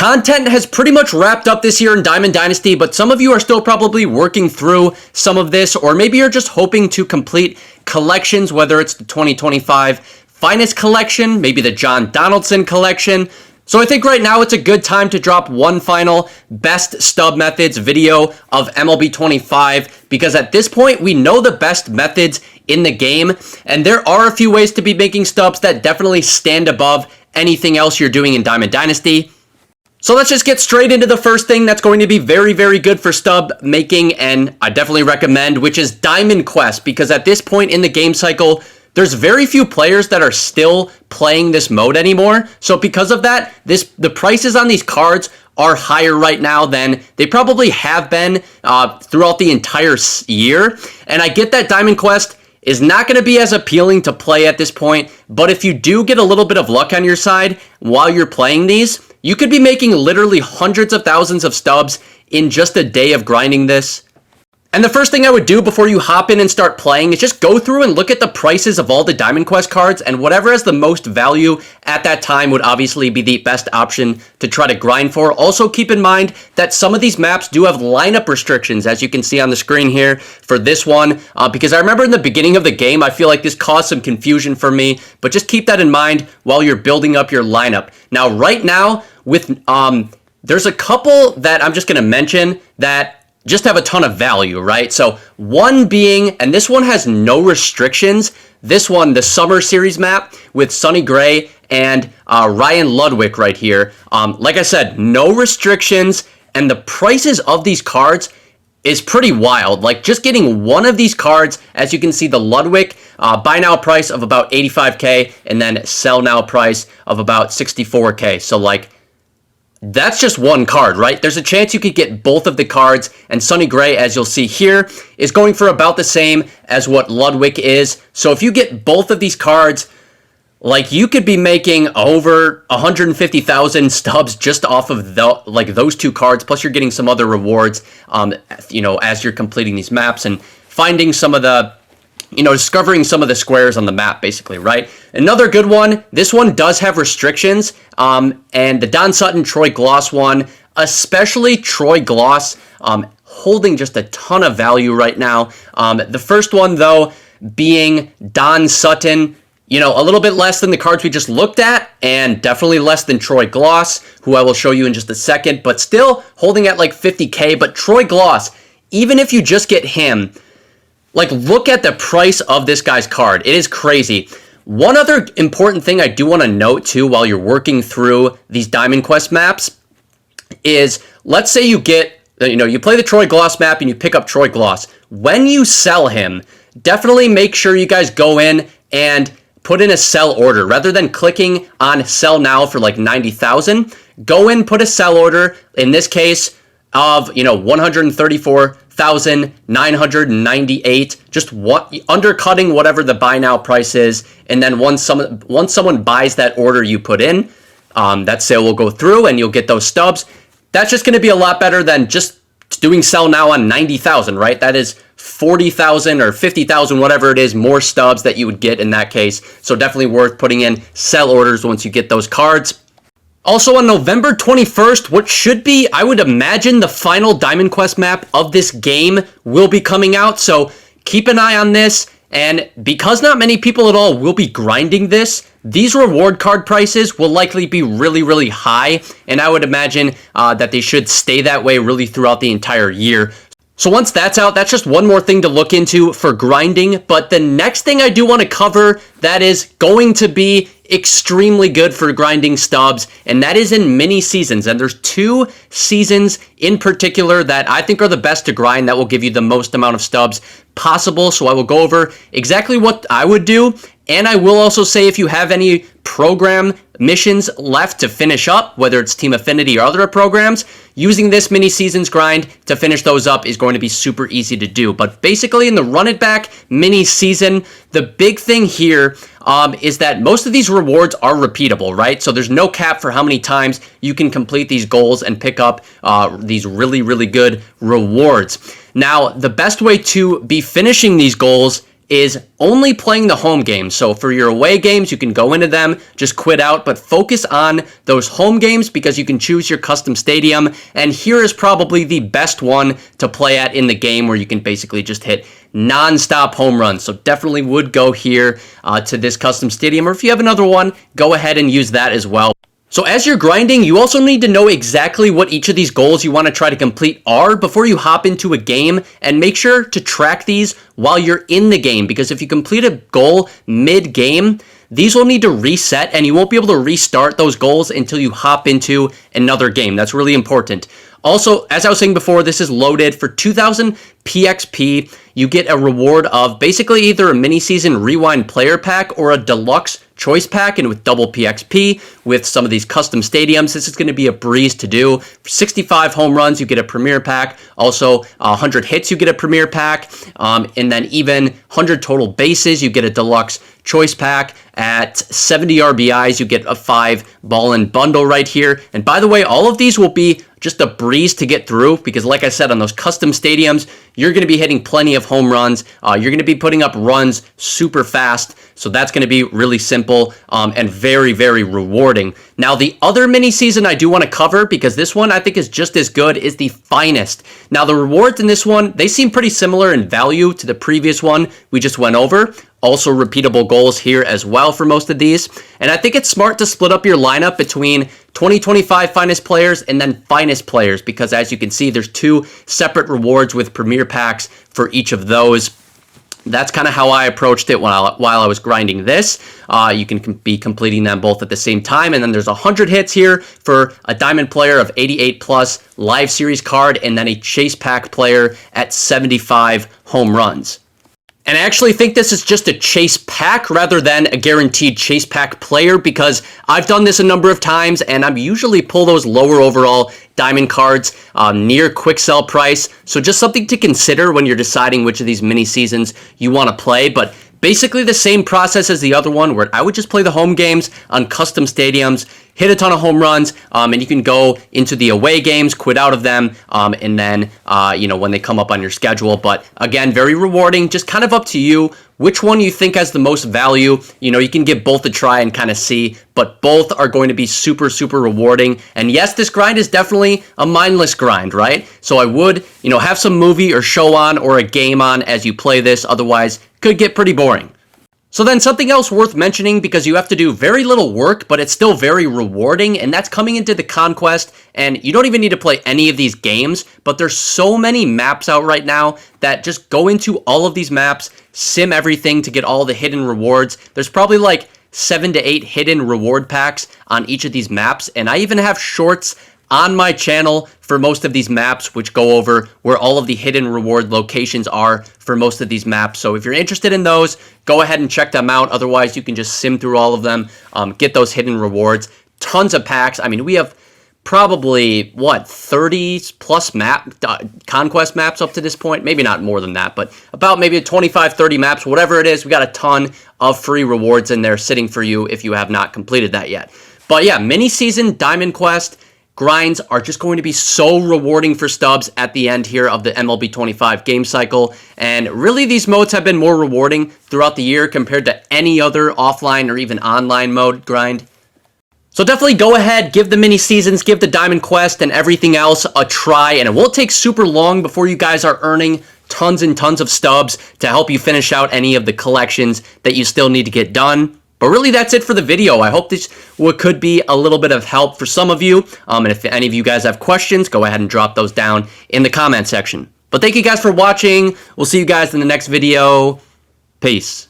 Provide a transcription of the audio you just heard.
Content has pretty much wrapped up this year in Diamond Dynasty, but some of you are still probably working through some of this, or maybe you're just hoping to complete collections, whether it's the 2025 Finest Collection, maybe the John Donaldson Collection. So I think right now it's a good time to drop one final best stub methods video of MLB 25, because at this point we know the best methods in the game, and there are a few ways to be making stubs that definitely stand above anything else you're doing in Diamond Dynasty. So let's just get straight into the first thing that's going to be very, very good for stub making, and I definitely recommend, which is Diamond Quest, because at this point in the game cycle, there's very few players that are still playing this mode anymore. So because of that, the prices on these cards are higher right now than they probably have been throughout the entire year. And I get that Diamond Quest is not going to be as appealing to play at this point, but if you do get a little bit of luck on your side while you're playing these, you could be making literally hundreds of thousands of stubs in just a day of grinding this. And the first thing I would do before you hop in and start playing is just go through and look at the prices of all the Diamond Quest cards, and whatever has the most value at that time would obviously be the best option to try to grind for. Also keep in mind that some of these maps do have lineup restrictions, as you can see on the screen here for this one, because I remember in the beginning of the game, I feel like this caused some confusion for me, but just keep that in mind while you're building up your lineup. Now, right now, with there's a couple that I'm just going to mention that just have a ton of value, right? So one being, and this one has no restrictions, this one, the Summer Series map with Sonny Gray and Ryan Ludwig right here. Like I said, no restrictions, and the prices of these cards is pretty wild. Like just getting one of these cards, as you can see, the Ludwig buy now price of about 85K and then sell now price of about 64K. So like, that's just one card, right? There's a chance you could get both of the cards, and Sonny Gray, as you'll see here, is going for about the same as what Ludwig is. So if you get both of these cards, like you could be making over 150,000 stubs just off of those two cards, plus you're getting some other rewards, as you're completing these maps and finding some of the, discovering some of the squares on the map, basically, right? Another good one, this one does have restrictions, and the Don Sutton, Troy Gloss one, especially Troy Gloss, holding just a ton of value right now. The first one, though, being Don Sutton, a little bit less than the cards we just looked at, and definitely less than Troy Gloss, who I will show you in just a second, but still holding at like 50K. But Troy Gloss, even if you just get him, like, look at the price of this guy's card. It is crazy. One other important thing I do want to note, too, while you're working through these Diamond Quest maps is, let's say you get, you play the Troy Gloss map and you pick up Troy Gloss. When you sell him, definitely make sure you guys go in and put in a sell order. Rather than clicking on sell now for like 90,000, go in, put a sell order, in this case, of, 134,998, just undercutting whatever the buy now price is, and then once someone buys that order you put in, that sale will go through and you'll get those stubs. That's just going to be a lot better than just doing sell now on 90,000, right? That is 40,000 or 50,000, whatever it is, more stubs that you would get in that case. So definitely worth putting in sell orders once you get those cards. Also on November 21st, what should be, I would imagine, the final Diamond Quest map of this game will be coming out. So keep an eye on this. And because not many people at all will be grinding this, these reward card prices will likely be really, really high. And I would imagine that they should stay that way really throughout the entire year. So once that's out, that's just one more thing to look into for grinding. But the next thing I do want to cover that is going to be extremely good for grinding stubs, and that is in mini seasons. And there's two seasons in particular that I think are the best to grind, that will give you the most amount of stubs possible. So I will go over exactly what I would do, and I will also say if you have any program missions left to finish up, whether it's Team Affinity or other programs, using this mini seasons grind to finish those up is going to be super easy to do. But basically in the Run It Back mini season, the big thing here is that most of these rewards are repeatable, right? So there's no cap for how many times you can complete these goals and pick up these really, really good rewards. Now, the best way to be finishing these goals is only playing the home games. So for your away games, you can go into them, just quit out, but focus on those home games because you can choose your custom stadium. And here is probably the best one to play at in the game where you can basically just hit non-stop home runs. So definitely would go here to this custom stadium, or if you have another one, go ahead and use that as well. So as you're grinding, you also need to know exactly what each of these goals you want to try to complete are before you hop into a game, and make sure to track these while you're in the game, because if you complete a goal mid-game, these will need to reset and you won't be able to restart those goals until you hop into another game. That's really important. Also, as I was saying before, this is loaded for 2,000 PXP. You get a reward of basically either a mini-season rewind player pack or a deluxe choice pack, and with double PXP with some of these custom stadiums, this is going to be a breeze to do. For 65 home runs, you get a premier pack. Also, 100 hits, you get a premier pack. And then even 100 total bases, you get a deluxe choice pack. At 70 RBIs, you get a 5 ball-in bundle right here. And by the way, all of these will be just a breeze to get through because, like I said, on those custom stadiums, you're going to be hitting plenty of home runs. You're going to be putting up runs super fast. So that's going to be really simple and very, very rewarding. Now, the other mini season I do want to cover, because this one I think is just as good, is the Finest. Now, the rewards in this one, they seem pretty similar in value to the previous one we just went over. Also repeatable goals here as well for most of these. And I think it's smart to split up your lineup between 2025 Finest players and then Finest players, because as you can see, there's 2 separate rewards with premier packs for each of those. That's kind of how I approached it while I was grinding this. You can be completing them both at the same time. And then there's 100 hits here for a diamond player of 88 plus live series card, and then a chase pack player at 75 home runs. And I actually think this is just a chase pack rather than a guaranteed chase pack player, because I've done this a number of times and I'm usually pull those lower overall diamond cards near quick sell price. So just something to consider when you're deciding which of these mini seasons you want to play. But basically the same process as the other one, where I would just play the home games on custom stadiums, hit a ton of home runs, and you can go into the away games, quit out of them, and then, when they come up on your schedule. But again, very rewarding, just kind of up to you which one you think has the most value. You can give both a try and kind of see, but both are going to be super, super rewarding. And yes, this grind is definitely a mindless grind, right? So I would, have some movie or show on or a game on as you play this. Otherwise, could get pretty boring. So then something else worth mentioning, because you have to do very little work, but it's still very rewarding, and that's coming into the Conquest. And you don't even need to play any of these games, but there's so many maps out right now that just go into all of these maps, sim everything to get all the hidden rewards. There's probably like 7 to 8 hidden reward packs on each of these maps, and I even have shorts on my channel for most of these maps, which go over where all of the hidden reward locations are for most of these maps. So if you're interested in those, go ahead and check them out. Otherwise, you can just sim through all of them, get those hidden rewards. Tons of packs. I mean, we have probably, 30 plus Conquest maps up to this point. Maybe not more than that, but about maybe 25, 30 maps, whatever it is. We got a ton of free rewards in there sitting for you if you have not completed that yet. But yeah, mini season Diamond Quest grinds are just going to be so rewarding for Stubs at the end here of the MLB 25 game cycle. And really, these modes have been more rewarding throughout the year compared to any other offline or even online mode grind. So definitely go ahead, give the mini seasons, give the Diamond Quest and everything else a try. And it won't take super long before you guys are earning tons and tons of Stubs to help you finish out any of the collections that you still need to get done. But really, that's it for the video. I hope this could be a little bit of help for some of you. And if any of you guys have questions, go ahead and drop those down in the comment section. But thank you guys for watching. We'll see you guys in the next video. Peace.